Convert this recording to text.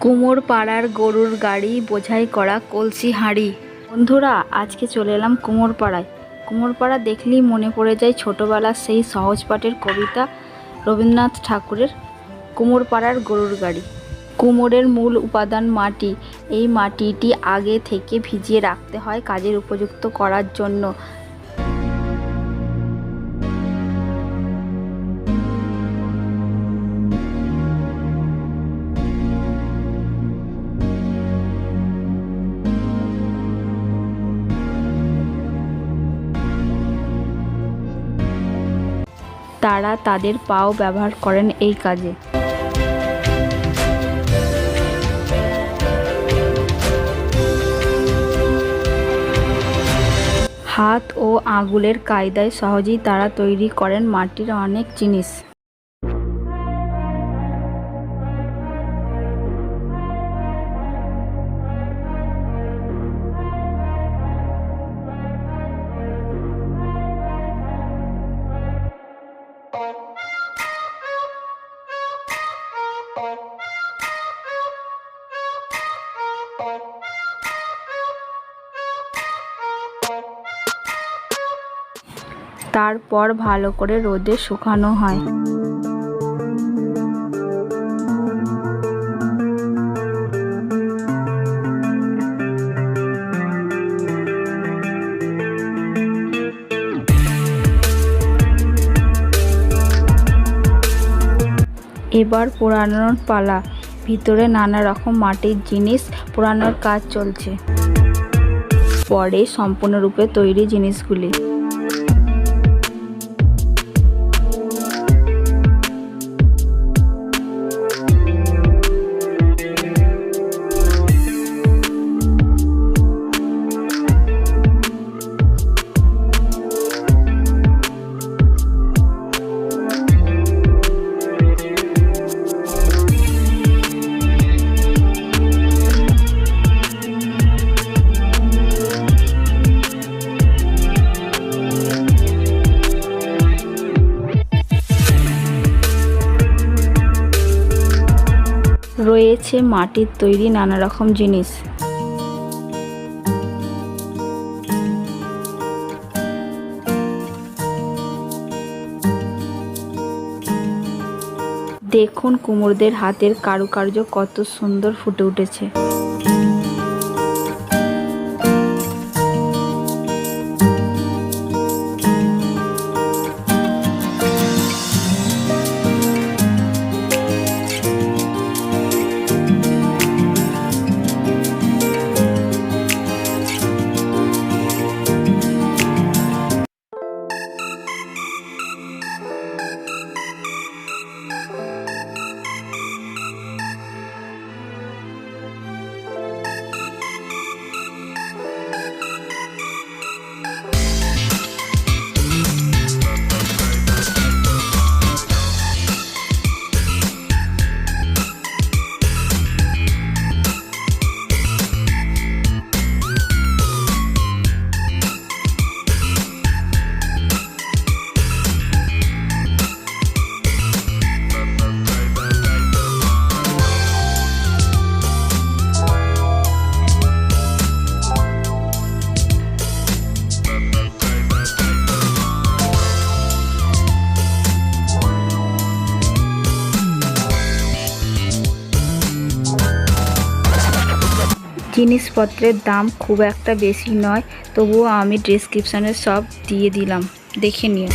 কুমোর পাড়ার গরুর গাড়ি বোঝাই করা কলসি হাঁড়ি। বন্ধুরা, আজকে চলে এলাম কুমোর পাড়ায়। কুমোর পাড়া দেখলেই মনে পড়ে যায় ছোটোবেলার সেই সহজ পাঠের কবিতা রবীন্দ্রনাথ ঠাকুরের কুমোর পাড়ার গরুর গাড়ি। কুমোরের মূল উপাদান মাটি। এই মাটিটি আগে থেকে ভিজিয়ে রাখতে হয় কাজের উপযুক্ত করার জন্য। তারা তাদের পাও ব্যবহার করেন এই কাজে। হাত ও আঙুলের কায়দায় সহজেই তারা তৈরি করেন মাটির অনেক জিনিস। তারপর ভালো করে রোদে শুকানো হয়। এবার পোড়ানোর পালা। ভিতরে নানা রকম মাটির জিনিস পোড়ানোর কাজ চলছে। পরে সম্পূর্ণরূপে তৈরি জিনিসগুলি। রয়েছে মাটির তৈরি নানা রকম জিনিস। দেখুন কুমোরদের হাতের কারুকার্য কত সুন্দর ফুটে উঠেছে। জিনিসপত্রের দাম খুব একটা বেশি নয়, তবুও আমি ডেসক্রিপশনে সব দিয়ে দিলাম, দেখে নিও।